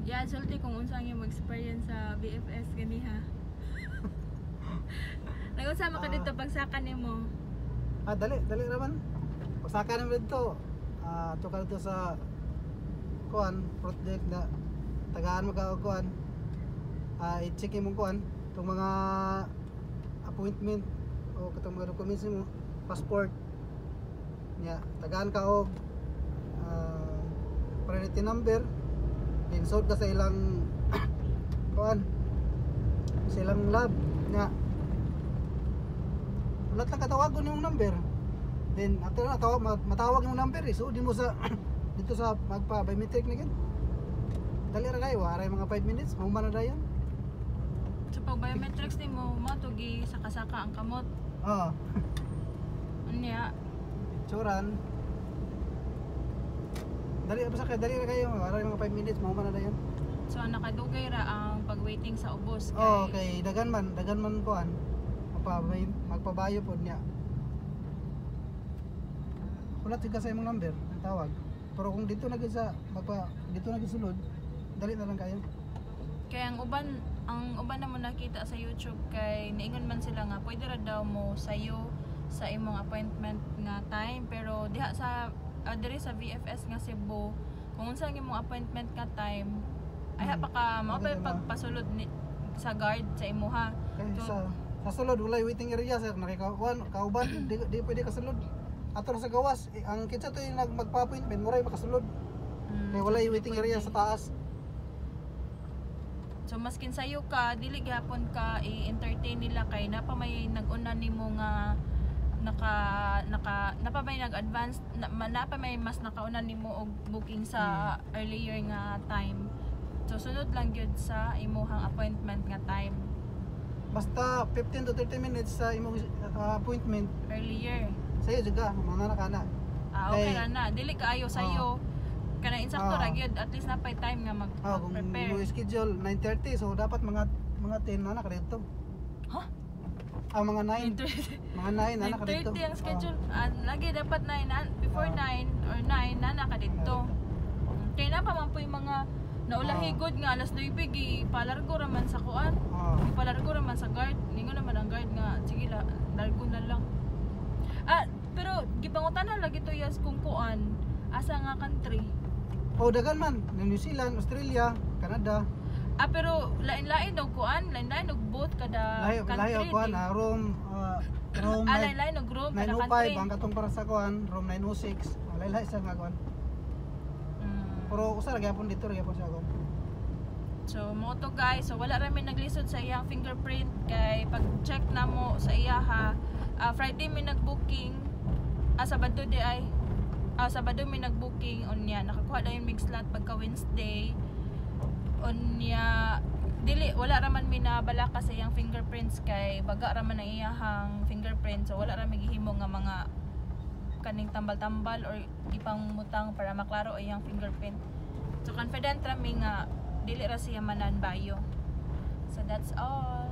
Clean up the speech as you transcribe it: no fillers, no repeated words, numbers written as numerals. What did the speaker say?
Yeah, sulti kung unsang yung experience sa BFS gani ha. Nag-usama ka dito pagsakan nimo. Dali naman. Pagsaka naman dito. Ato ka dito sa kuan project na tagaan mo ka kuan. I-check mo kuan itong mga appointment o itong mga documents mo, passport. Nya, tagaan ka og priority number. Insert ka sa ilang kuan sa ilang lab nga wala lang katawagon yung number, then after na matawag yung number so di mo sa dito sa magpa biometric na gid dali ra kayo aray mga 5 minutes mahuman na dayon. So pag biometrics ni mo matugi saka-saka ang kamot. Unya Choran dali ra kayo aray mga 5 minutes mahuman na dayon. So nakadugay ra ang pag-waiting sa ubos kay okay, dagan man kuan magpabayo pod niya. Wala tika sa imong number ang tawag. Pero kung dito na gid sa dito na gid sulod, dali na lang kayo. Kaya ang uban na mo nakita sa YouTube kay niingon man sila nga pwede ra daw mo sayo sa imong appointment nga time, pero diha sa diri sa VFS nga Cebu kung unsa ang imong appointment nga time ay pa ka mao pa pagpasulod sa guard sa imuha. So, sa sulod walay waiting area sir, nakikuan kauban di pwede kasulod. Ato sa gawas ang kitsa to yung magpa-appointment moray makasulod. Kay walay waiting area sa taas. So maskin sayo ka dili gyapon ka i-entertain nila kay napa may nag-una nimo nga napa may nag-advance napa may mas nakauna nimo og booking sa earlier nga time. So sunod lang gyud sa imuhang appointment nga time. Basta 15 to 30 minutes sa imong appointment earlier. Sayo juga mga nakana. Okay ra na. Dili kaayo sayo. Kana insakto ra gyud at least napay time nga mag-prepare. Kung schedule 9:30 so dapat mga 10 na ka dito. Ha? Mga 9. Mga 9 na ka dito. 9:30 ang schedule. Lagi dapat 9 before 9 or 9 na ka dito. Kaya na pa man po yung mga naulahigod nga alas 9 gipalargo ra man sa kuan. Gipalargo ra man sa guard. Ningon naman ang guard nga sige largo na lang. Pero gipangutan lagi to yas kung kuan asa nga country. Dagan man, New Zealand, Australia, Canada. Pero lain-lain og kuan, lain-lain og boat kada country. Lain kuan, Rome, lain-lain og Rome kada country. 905 ang katong para sa kuan, Rome 906. Lain-lain sa nga kuan. Pero usa ra gyapon dito ra gyapon sa kuan. So mo to guys, so wala ra mi naglisod sa iyang fingerprint kay pag-check na mo sa iya ha. Friday mi nag-booking. Sabado di ay Sabado mi nag-booking unya nakakuha na yung mig slot pagka Wednesday. Unya dili wala ra man mi nabalaka sa iyang fingerprints kay baga ra man ang iyahang fingerprint, so wala ra mi gihimo nga mga kaning tambal-tambal or ipangmutang para maklaro ang iyang fingerprint. So confident ra mi nga dili ra siya manan bayo. So that's all.